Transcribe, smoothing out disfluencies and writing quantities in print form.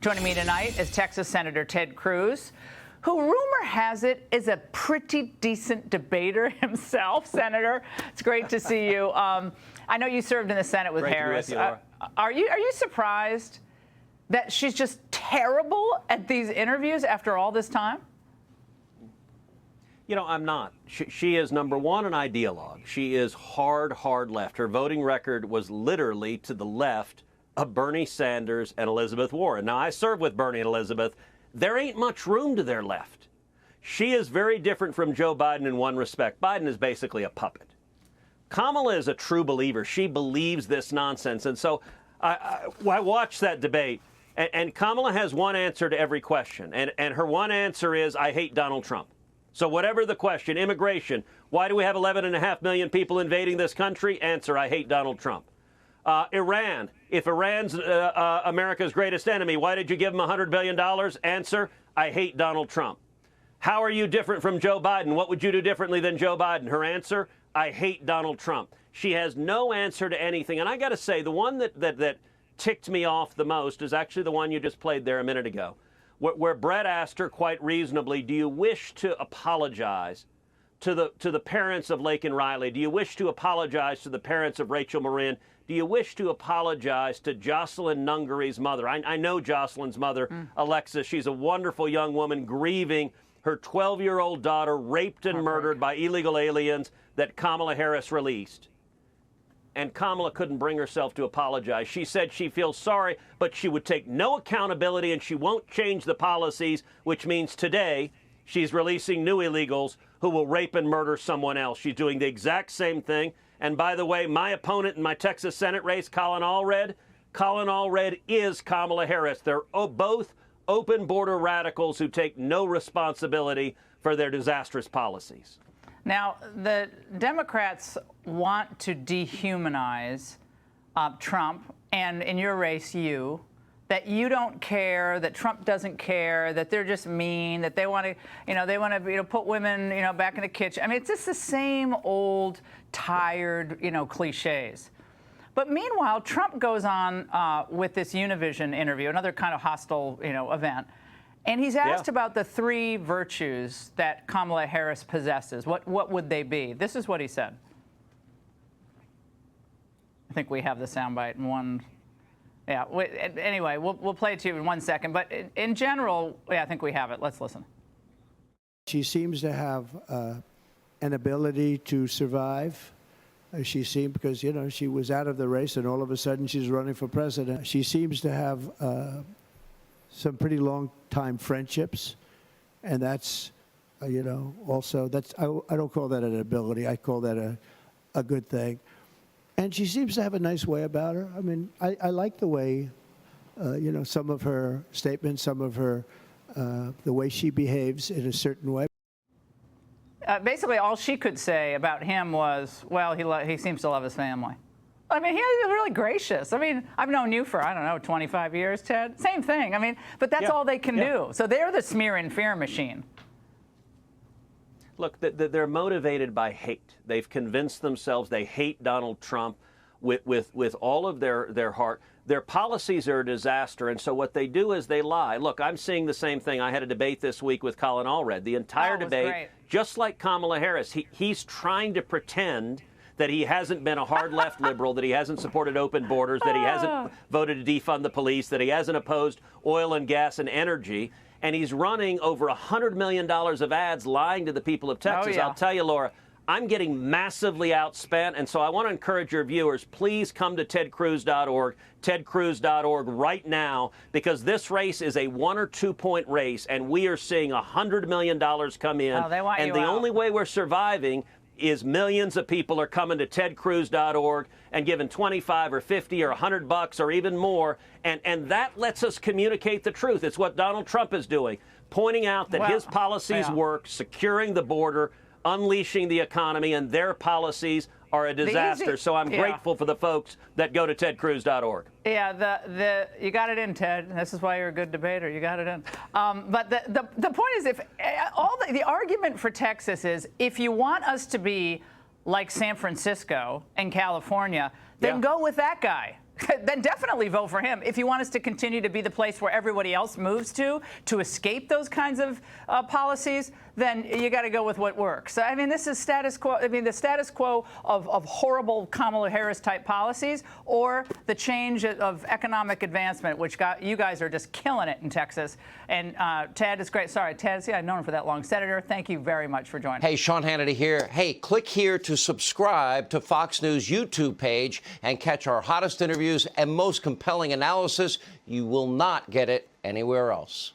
Joining me tonight is Texas Senator Ted Cruz, who, rumor has it, is a pretty decent debater himself. Senator, it's great to see you. I know you served in the Senate with Harris. Great to be with you, Laura. Are you surprised that she's just terrible at these interviews after all this time? You know, I'm not. She is, number one, an ideologue. She is hard left. Her voting record was literally to the left of Bernie Sanders and Elizabeth Warren. Now, I served with Bernie and Elizabeth. There ain't much room to their left. She is very different from Joe Biden in one respect. Biden is basically a puppet. Kamala is a true believer. She believes this nonsense. And so I watched that debate, and Kamala has one answer to every question. And her one answer is, I hate Donald Trump. So whatever the question, immigration, why do we have 11.5 million people invading this country? Answer, I hate Donald Trump. Iran, if Iran's America's greatest enemy, why did you give him $100 billion? Answer, I hate Donald Trump. How are you different from Joe Biden? What would you do differently than Joe Biden? Her answer, I hate Donald Trump. She has no answer to anything. And I got to say, the one that ticked me off the most is actually the one you just played there a minute ago, where Brett asked her quite reasonably, do you wish to apologize to the parents of Laken Riley? Do you wish to apologize to the parents of Rachel Marin? Do you wish to apologize to Jocelyn Nungari's mother? I know Jocelyn's mother, Alexis. She's a wonderful young woman grieving her 12-year-old daughter raped and murdered by illegal aliens that Kamala Harris released. And Kamala couldn't bring herself to apologize. She said she feels sorry, but she would take no accountability and she won't change the policies, which means today she's releasing new illegals who will rape and murder someone else. She's doing the exact same thing. And by the way, my opponent in my Texas Senate race, Colin Allred is Kamala Harris. They're both open border radicals who take no responsibility for their disastrous policies. Now, the Democrats want to dehumanize Trump, and in your race, that you don't care, that Trump doesn't care, that they're just mean, that they want to, put women, back in the kitchen. I mean, it's just the same old, tired, cliches. But meanwhile, Trump goes on with this Univision interview, another kind of hostile, event. And he's asked about the three virtues that Kamala Harris possesses. What would they be? This is what he said. I think we have the soundbite in one. Yeah. Anyway, we'll play it to you in 1 second. But in general, I think we have it. Let's listen. She seems to have an ability to survive. She seemed, because, she was out of the race and all of a sudden she's running for president. She seems to have some pretty long-time friendships, and that's, also, I don't call that an ability. I call that a good thing. And she seems to have a nice way about her. I mean, I like the way, some of her statements, some of her, the way she behaves in a certain way. Basically, all she could say about him was, well, he seems to love his family. I mean, he's really gracious. I mean, I've known you for, 25 years, Ted. Same thing. I mean, but that's all they can do. So they're the smear and fear machine. Look, they're motivated by hate. They've convinced themselves they hate Donald Trump with all of their heart. Their policies are a disaster, and so what they do is they lie. Look, I'm seeing the same thing. I had a debate this week with Colin Allred. The entire debate, just like Kamala Harris, he's trying to pretend that he hasn't been a hard left liberal, that he hasn't supported open borders, that he hasn't voted to defund the police, that he hasn't opposed oil and gas and energy. And he's running over $100 million of ads lying to the people of Texas. I'll tell you, Laura, I'm getting massively outspent. And so I want to encourage your viewers, please come to tedcruz.org, tedcruz.org right now, because this race is a 1 or 2 point race, and we are seeing $100 million come in. And the only way we're surviving is millions of people are coming to tedcruz.org and giving 25 or 50 or $100 or even more. And that lets us communicate the truth. It's what Donald Trump is doing, pointing out that his policies work, securing the border, unleashing the economy, and their policies are a disaster. So I'm grateful for the folks that go to tedcruz.org. Yeah, you got it in, Ted. This is why you're a good debater. You got it in. But the point is, if the argument for Texas is, if you want us to be like San Francisco and California, then go with that guy. then definitely vote for him. If you want us to continue to be the place where everybody else moves to escape those kinds of policies, then you got to go with what works. I mean, this is status quo. I mean, the status quo of horrible Kamala Harris type policies, or the change of economic advancement, which you guys are just killing it in Texas. And Ted is great. Sorry, Ted. See, I've known him for that long. Senator, thank you very much for joining. Hey, Sean Hannity here. Hey, click here to subscribe to Fox News YouTube page and catch our hottest interviews and most compelling analysis. You will not get it anywhere else.